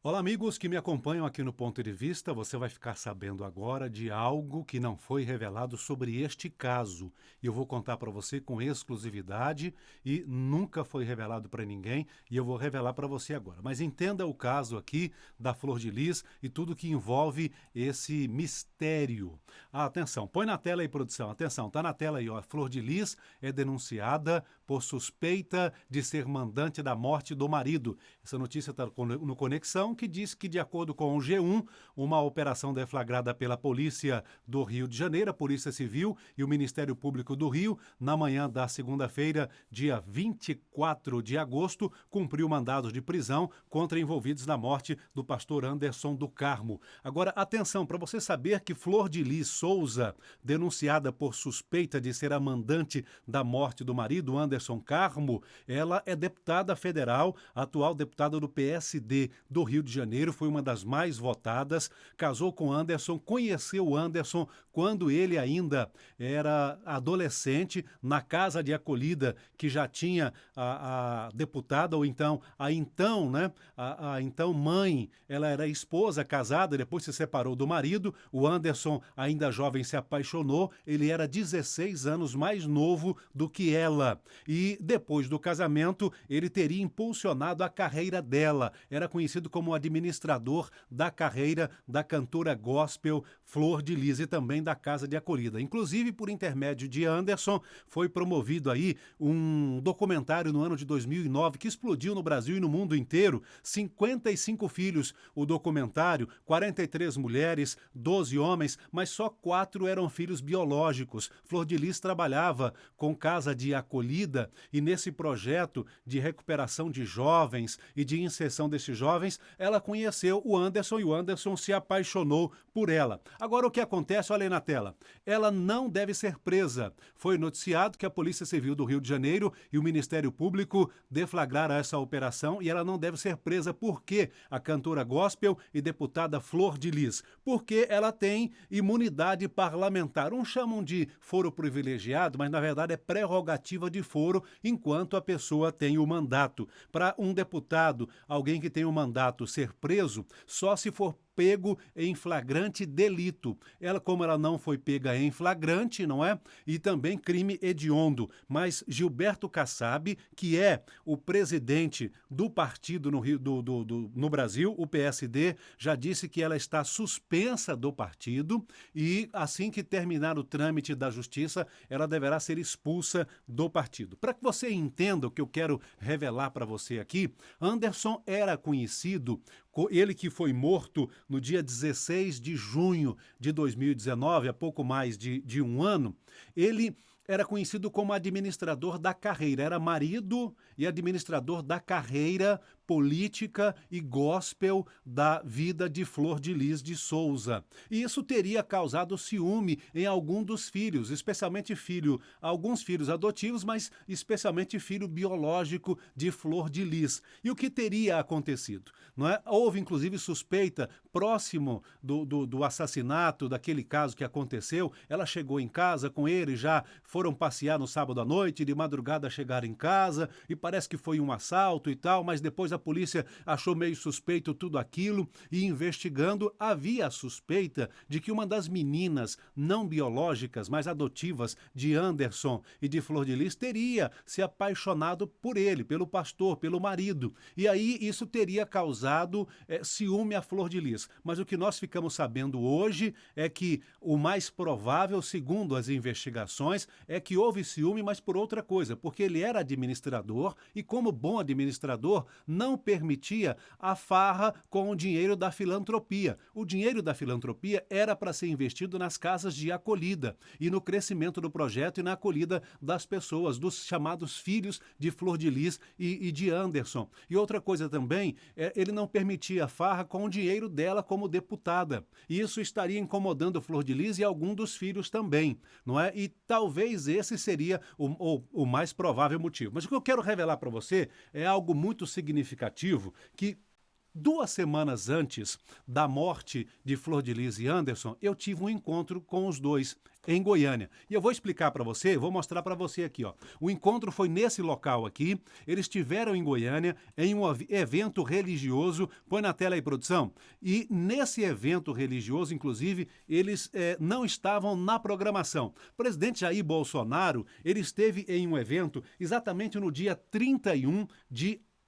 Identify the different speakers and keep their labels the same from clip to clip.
Speaker 1: Olá, amigos que me acompanham aqui no Ponto de Vista. Você vai ficar sabendo agora de algo que não foi revelado sobre este caso. E eu vou contar para você com exclusividade e nunca foi revelado para ninguém. E eu vou revelar para você agora. Mas entenda o caso aqui da Flor de Lis e tudo que envolve esse mistério. Atenção, põe na tela aí, produção. Atenção, tá na tela aí, ó. Flor de Lis é denunciada por suspeita de ser mandante da morte do marido. Essa notícia está no Conexão, que diz que, de acordo com o G1, uma operação deflagrada pela Polícia do Rio de Janeiro, a Polícia Civil e o Ministério Público do Rio, na manhã da segunda-feira, dia 24 de agosto, cumpriu mandados de prisão contra envolvidos na morte do pastor Anderson do Carmo. Agora, atenção, para você saber que Flor de Lis Souza, denunciada por suspeita de ser a mandante da morte do marido, Anderson Carmo, ela é deputada federal, atual deputada do PSD do Rio de Janeiro, foi uma das mais votadas, casou com Anderson, conheceu Anderson quando ele ainda era adolescente, na casa de acolhida que já tinha a deputada, ou então a então mãe, ela era esposa, casada, depois se separou do marido. O Anderson, ainda jovem, se apaixonou, ele era 16 anos mais novo do que ela. E depois do casamento, ele teria impulsionado a carreira dela. Era conhecido como administrador da carreira da cantora gospel Flor de Lis e também da casa de acolhida. Inclusive, por intermédio de Anderson, foi promovido aí um documentário no ano de 2009 que explodiu no Brasil e no mundo inteiro. 55 filhos o documentário, 43 mulheres, 12 homens, mas só 4 eram filhos biológicos. Flor de Lis trabalhava com casa de acolhida e nesse projeto de recuperação de jovens e de inserção desses jovens, ela conheceu o Anderson e o Anderson se apaixonou por ela. Agora o que acontece, olha aí na tela, ela não deve ser presa. Foi noticiado que a Polícia Civil do Rio de Janeiro e o Ministério Público deflagraram essa operação e ela não deve ser presa. Por quê? A cantora gospel e deputada Flor de Lis. Porque ela tem imunidade parlamentar. Uns chamam de foro privilegiado, mas na verdade é prerrogativa de foro enquanto a pessoa tem o mandato. Para um deputado, alguém que tem o mandato, ser preso, só se for pego em flagrante delito. Ela, como ela não foi pega em flagrante, não é? E também crime hediondo. Mas Gilberto Kassab, que é o presidente do partido no Brasil, o PSD, já disse que ela está suspensa do partido e, assim que terminar o trâmite da justiça, ela deverá ser expulsa do partido. Para que você entenda o que eu quero revelar para você aqui, Anderson era conhecido, ele que foi morto no dia 16 de junho de 2019, há pouco mais de um ano, ele era conhecido como administrador da carreira, era marido e administrador da carreira política e gospel da vida de Flor de Lis de Souza. E isso teria causado ciúme em algum dos filhos, especialmente alguns filhos adotivos, mas especialmente filho biológico de Flor de Lis. E o que teria acontecido? Não é? Houve, inclusive, suspeita próximo do assassinato, daquele caso que aconteceu. Ela chegou em casa com ele, já foram passear no sábado à noite, de madrugada chegaram em casa, e parece que foi um assalto e tal, mas depois a polícia achou meio suspeito tudo aquilo, e investigando, havia a suspeita de que uma das meninas não biológicas, mas adotivas, de Anderson e de Flor de Lis, teria se apaixonado por ele, pelo pastor, pelo marido. E aí isso teria causado ciúme a Flor de Lis. Mas o que nós ficamos sabendo hoje é que o mais provável, segundo as investigações, é que houve ciúme, mas por outra coisa, porque ele era administrador e, como bom administrador, não permitia a farra com o dinheiro da filantropia. O dinheiro da filantropia era para ser investido nas casas de acolhida e no crescimento do projeto e na acolhida das pessoas, dos chamados filhos de Flor de Lis e de Anderson. E outra coisa também, ele não permitia a farra com o dinheiro dela como deputada. E isso estaria incomodando Flor de Lis e algum dos filhos também, não é? E talvez esse seria o mais provável motivo. Mas o que eu quero revelar para você é algo muito significativo que 2 semanas antes da morte de Flor de Lis e Anderson, eu tive um encontro com os dois em Goiânia. E eu vou explicar para você, vou mostrar para você aqui, ó. O encontro foi nesse local aqui, eles estiveram em Goiânia em um evento religioso, põe na tela aí, produção, e nesse evento religioso, inclusive, eles não estavam na programação. O presidente Jair Bolsonaro, ele esteve em um evento exatamente no dia 31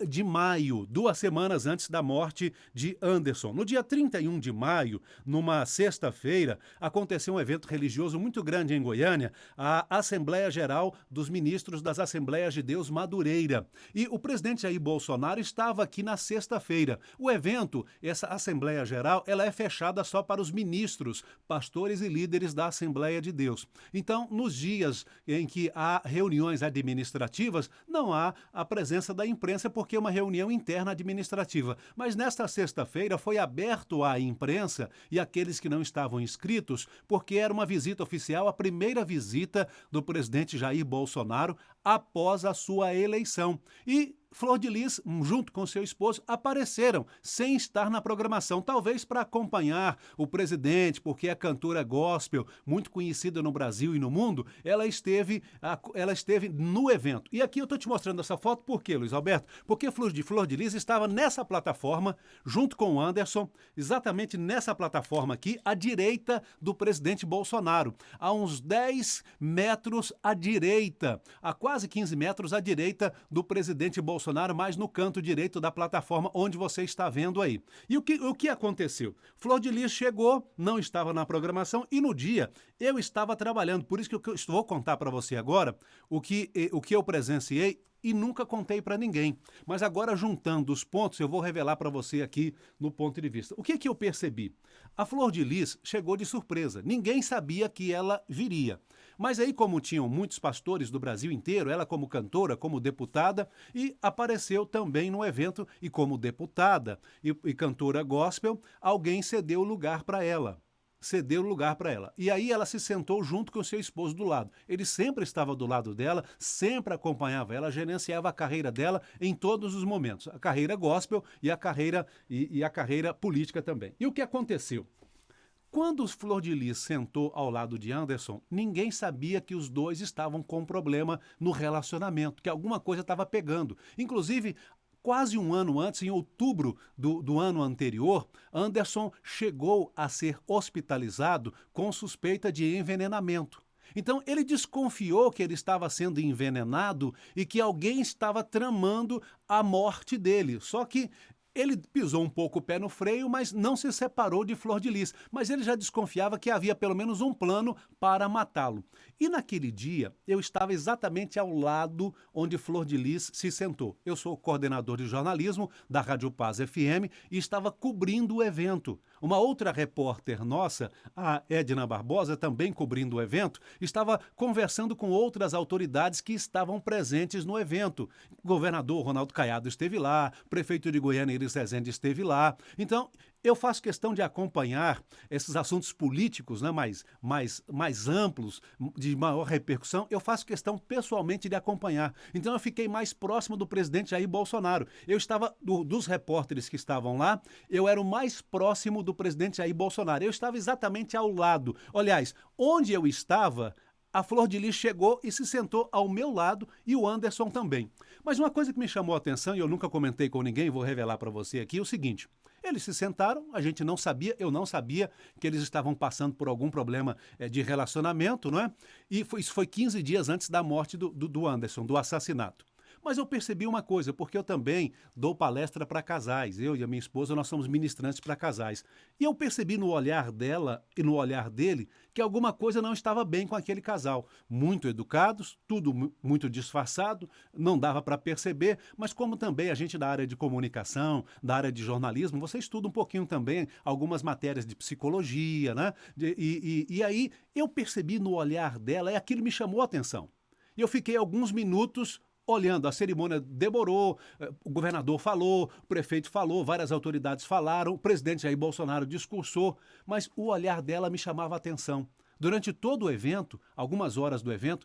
Speaker 1: de maio, 2 semanas antes da morte de Anderson. No dia 31 de maio, numa sexta-feira, aconteceu um evento religioso muito grande em Goiânia, a Assembleia Geral dos Ministros das Assembleias de Deus Madureira. E o presidente Jair Bolsonaro estava aqui na sexta-feira. O evento, essa Assembleia Geral, ela é fechada só para os ministros, pastores e líderes da Assembleia de Deus. Então, nos dias em que há reuniões administrativas, não há a presença da imprensa, porque é uma reunião interna administrativa. Mas nesta sexta-feira foi aberto à imprensa e àqueles que não estavam inscritos, porque era uma visita oficial, a primeira visita do presidente Jair Bolsonaro após a sua eleição. E Flor de Lis, junto com seu esposo, apareceram sem estar na programação, talvez para acompanhar o presidente, porque é cantora gospel, muito conhecida no Brasil e no mundo, ela esteve no evento. E aqui eu estou te mostrando essa foto, por quê, Luiz Alberto? Porque Flor de Lis estava nessa plataforma, junto com o Anderson, exatamente nessa plataforma aqui, à direita do presidente Bolsonaro, a uns 10 metros à direita, a quase 15 metros à direita do presidente Bolsonaro, mais no canto direito da plataforma, onde você está vendo aí. E o que aconteceu? Flor de Lis chegou, não estava na programação, e no dia eu estava trabalhando. Por isso que eu vou contar para você agora o que eu presenciei e nunca contei para ninguém. Mas agora, juntando os pontos, eu vou revelar para você aqui no ponto de vista. O que eu percebi? A Flor de Lis chegou de surpresa. Ninguém sabia que ela viria. Mas aí, como tinham muitos pastores do Brasil inteiro, ela como cantora, como deputada, e apareceu também no evento, e como deputada e cantora gospel, alguém cedeu lugar para ela. Cedeu lugar para ela. E aí ela se sentou junto com seu esposo do lado. Ele sempre estava do lado dela, sempre acompanhava ela, gerenciava a carreira dela em todos os momentos. A carreira gospel e a carreira política também. E o que aconteceu? Quando Flor de Lis sentou ao lado de Anderson, ninguém sabia que os dois estavam com um problema no relacionamento, que alguma coisa estava pegando. Inclusive, quase um ano antes, em outubro do ano anterior, Anderson chegou a ser hospitalizado com suspeita de envenenamento. Então, ele desconfiou que ele estava sendo envenenado e que alguém estava tramando a morte dele. Só que ele pisou um pouco o pé no freio, mas não se separou de Flor de Lis. Mas ele já desconfiava que havia pelo menos um plano para matá-lo. E naquele dia, eu estava exatamente ao lado onde Flor de Lis se sentou. Eu sou coordenador de jornalismo da Rádio Paz FM e estava cobrindo o evento. Uma outra repórter nossa, a Edna Barbosa, também cobrindo o evento, estava conversando com outras autoridades que estavam presentes no evento. O governador Ronaldo Caiado esteve lá, o prefeito de Goiânia, Iris Rezende, esteve lá. Então, eu faço questão de acompanhar esses assuntos políticos, né, mais amplos, de maior repercussão, eu faço questão pessoalmente de acompanhar. Então eu fiquei mais próximo do presidente Jair Bolsonaro. Eu estava, dos repórteres que estavam lá, eu era o mais próximo do presidente Jair Bolsonaro. Eu estava exatamente ao lado. Aliás, onde eu estava, a Flor de Lis chegou e se sentou ao meu lado e o Anderson também. Mas uma coisa que me chamou a atenção, e eu nunca comentei com ninguém, vou revelar para você aqui, é o seguinte. Eles se sentaram, a gente não sabia, eu não sabia que eles estavam passando por algum problema de relacionamento, não é? E isso foi 15 dias antes da morte do Anderson, do assassinato. Mas eu percebi uma coisa, porque eu também dou palestra para casais. Eu e a minha esposa, nós somos ministrantes para casais. E eu percebi no olhar dela e no olhar dele que alguma coisa não estava bem com aquele casal. Muito educados, tudo muito disfarçado, não dava para perceber, mas como também a gente da área de comunicação, da área de jornalismo, você estuda um pouquinho também algumas matérias de psicologia, né? E aí eu percebi no olhar dela e aquilo me chamou a atenção. E eu fiquei alguns minutos olhando, a cerimônia demorou, o governador falou, o prefeito falou, várias autoridades falaram, o presidente Jair Bolsonaro discursou, mas o olhar dela me chamava a atenção. Durante todo o evento, algumas horas do evento,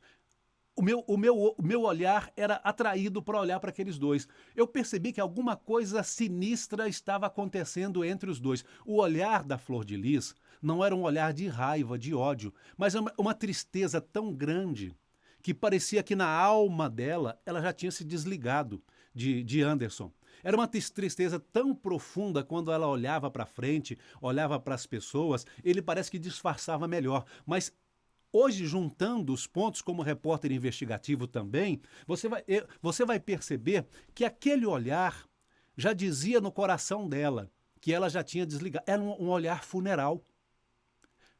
Speaker 1: o meu olhar era atraído para olhar para aqueles dois. Eu percebi que alguma coisa sinistra estava acontecendo entre os dois. O olhar da Flor de Lis não era um olhar de raiva, de ódio, mas uma tristeza tão grande que parecia que na alma dela ela já tinha se desligado de Anderson. Era uma tristeza tão profunda quando ela olhava para frente, olhava para as pessoas, ele parece que disfarçava melhor. Mas hoje, juntando os pontos como repórter investigativo também, você vai perceber que aquele olhar já dizia no coração dela que ela já tinha desligado. Era um olhar funeral.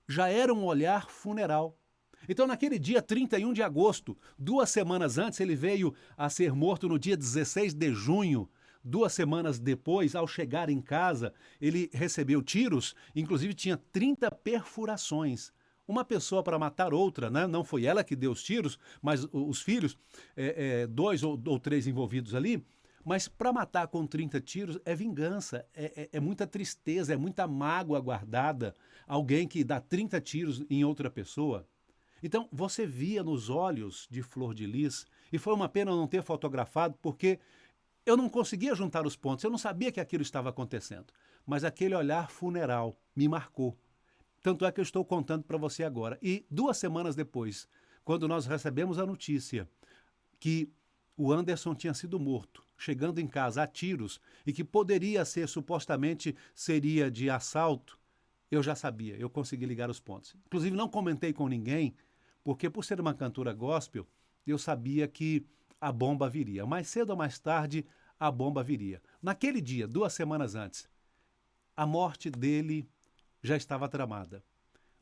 Speaker 1: Já era um olhar funeral. Então, naquele dia 31 de agosto, 2 semanas antes, ele veio a ser morto no dia 16 de junho. 2 semanas depois, ao chegar em casa, ele recebeu tiros, inclusive tinha 30 perfurações. Uma pessoa para matar outra, né? Não foi ela que deu os tiros, mas os filhos, dois ou três envolvidos ali, mas para matar com 30 tiros é vingança, é muita tristeza, é muita mágoa guardada. Alguém que dá 30 tiros em outra pessoa. Então, você via nos olhos de Flor de Lis, e foi uma pena não ter fotografado, porque eu não conseguia juntar os pontos, eu não sabia que aquilo estava acontecendo. Mas aquele olhar funeral me marcou. Tanto é que eu estou contando para você agora. E 2 semanas depois, quando nós recebemos a notícia que o Anderson tinha sido morto, chegando em casa a tiros, e que poderia ser, supostamente, seria de assalto, eu já sabia, eu consegui ligar os pontos. Inclusive, não comentei com ninguém, porque por ser uma cantora gospel, eu sabia que a bomba viria. Mais cedo ou mais tarde, a bomba viria. Naquele dia, 2 semanas antes, a morte dele já estava tramada.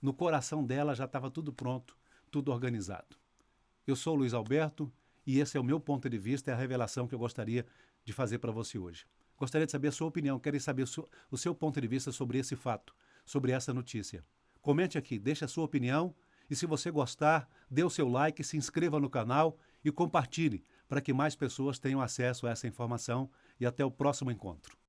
Speaker 1: No coração dela já estava tudo pronto, tudo organizado. Eu sou o Luiz Alberto e esse é o meu ponto de vista, é a revelação que eu gostaria de fazer para você hoje. Gostaria de saber a sua opinião, quero saber o seu ponto de vista sobre esse fato, sobre essa notícia. Comente aqui, deixe a sua opinião e se você gostar, dê o seu like, se inscreva no canal e compartilhe para que mais pessoas tenham acesso a essa informação e até o próximo encontro.